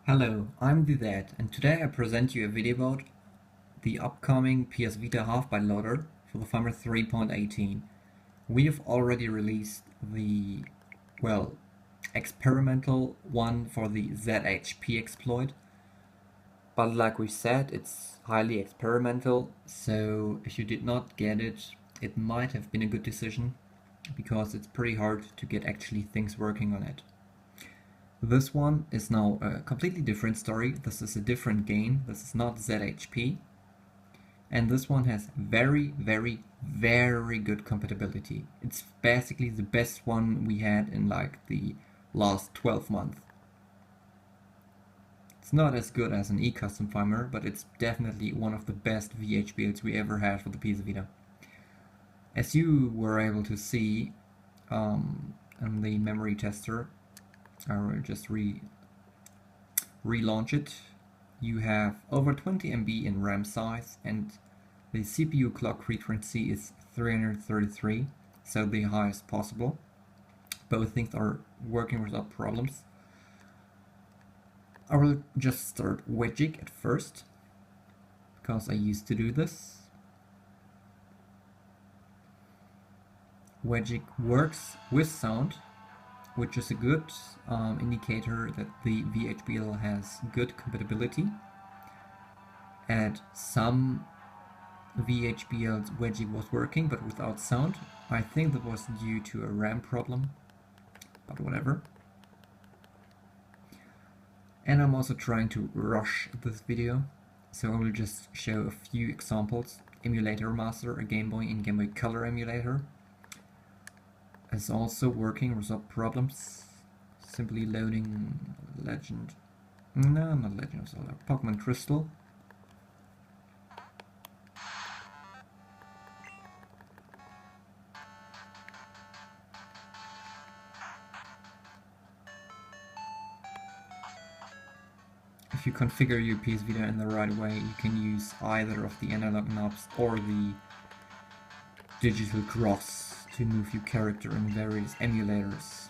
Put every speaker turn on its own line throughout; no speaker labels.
Hello, I'm Vivek, and today I present you a video about the upcoming PS Vita half-byte loader for the Firmware 3.18. We have already released the, experimental one for the ZHP exploit, but like we said, it's highly experimental, so if you did not get it, it might have been a good decision, because it's pretty hard to get actually things working on it. This one is now a completely different story. This is a different game. This is not ZHP. And this one has very, very, very good compatibility. It's basically the best one we had in like the last 12 months. It's not as good as an e-custom firmware, but it's definitely one of the best VHBLs we ever had for the PS Vita. As you were able to see in the memory tester, I will just relaunch it. You have over 20 MB in RAM size, and the CPU clock frequency is 333, so the highest possible. Both things are working without problems. I will just start wedging at first, because I used to do this. Wedging works with sound, which is a good indicator that the VHBL has good compatibility. At some VHBL's wedging was working, but without sound. I think that was due to a RAM problem, but whatever. And I'm also trying to rush this video, so I will just show a few examples. Emulator Master, a Game Boy and Game Boy Color emulator, is also working without problems. Simply loading Legend, no, not Legend of Zelda, Pokemon Crystal. If you configure your PS Vita in the right way, you can use either of the analog knobs or the digital cross to move your character in various emulators.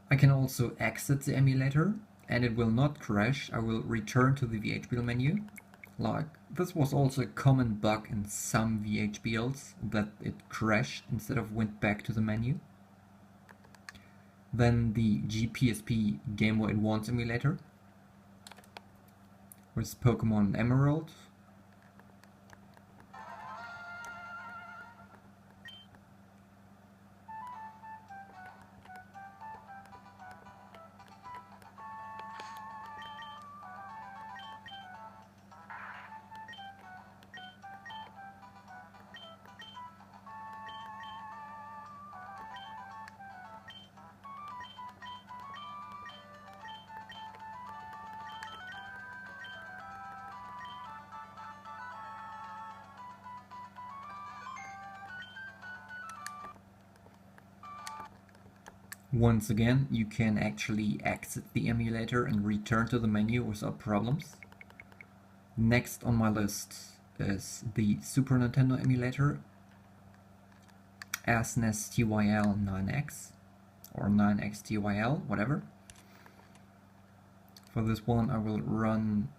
I can also exit the emulator and it will not crash. I will return to the VHBL menu. Like, this was also a common bug in some VHBLs, that it crashed instead of went back to the menu. Then the GPSP Game Boy Advance emulator with Pokemon Emerald. Once again, you can actually exit the emulator and return to the menu without problems. Next on my list is the Super Nintendo emulator, SNES TYL 9X, or 9X TYL, whatever. For this one I will run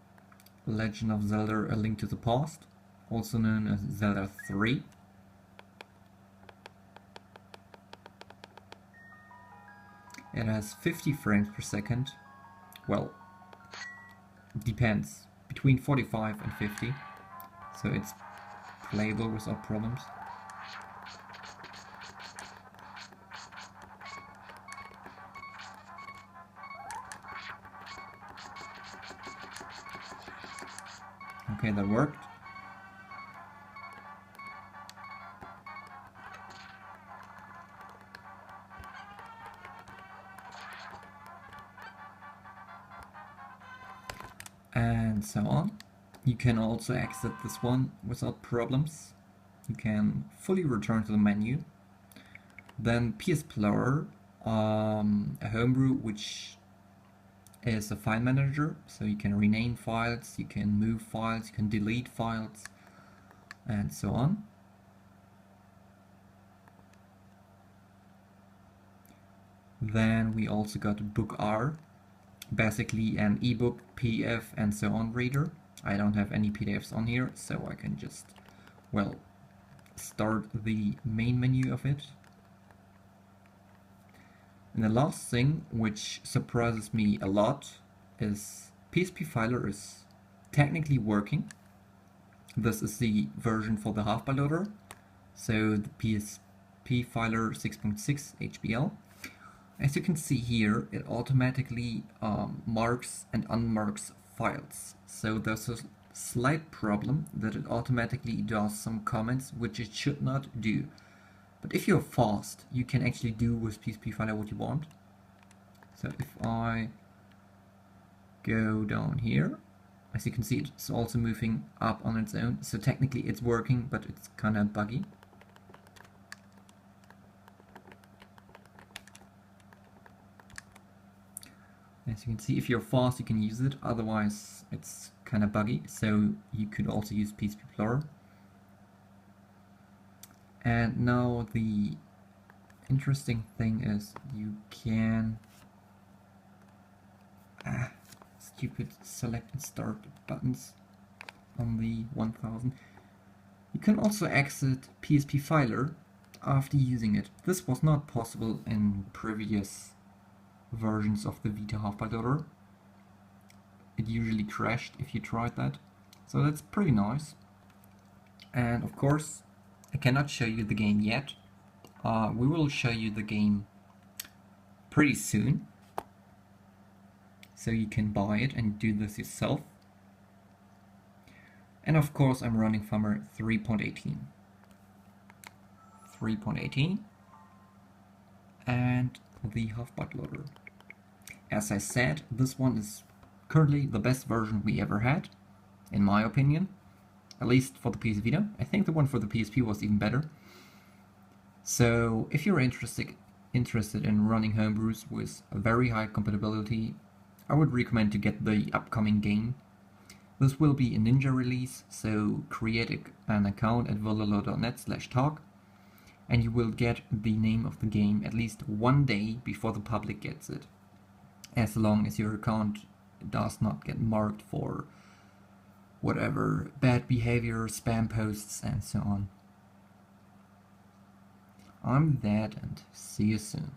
Legend of Zelda A Link to the Past, also known as Zelda 3. It has 50 frames per second. Well, depends. Between 45 and 50. So it's playable without problems. Okay, that worked. And so on. You can also exit this one without problems. You can fully return to the menu. Then PS Explorer, a homebrew, which is a file manager, so you can rename files, you can move files, you can delete files, and so on. Then we also got Book R, basically an ebook, PDF and so on reader. I don't have any PDFs on here, so I can just, well, start the main menu of it. And the last thing, which surprises me a lot, is PSP Filer is technically working. This is the version for the half-byte loader, so the PSP Filer 6.6 HBL. As you can see here, it automatically marks and unmarks files. So there's a slight problem that it automatically does some comments which it should not do. But if you're fast, you can actually do with PSP Filer what you want. So if I go down here, as you can see, it's also moving up on its own. So technically it's working, but it's kind of buggy. As you can see, if you're fast, you can use it. Otherwise, it's kind of buggy. So you could also use PSP Explorer. And now the interesting thing is you can stupid select and start buttons on the 1000. You can also exit PSP Filer after using it. This was not possible in previous versions of the Vita half-byte loader. It usually crashed if you tried that. So that's pretty nice. And of course, I cannot show you the game yet. We will show you the game pretty soon, so you can buy it and do this yourself. And of course I'm running Firmware 3.18 and the half-byte loader. As I said, this one is currently the best version we ever had, in my opinion, at least for the PS Vita. I think the one for the PSP was even better. So if you're interested in running Homebrews with a very high compatibility, I would recommend to get the upcoming game. This will be a Ninja release, so create an account at availablity.net/talk and you will get the name of the game at least one day before the public gets it, as long as your account does not get marked for whatever bad behavior, spam posts and so on. I'm that, and see you soon.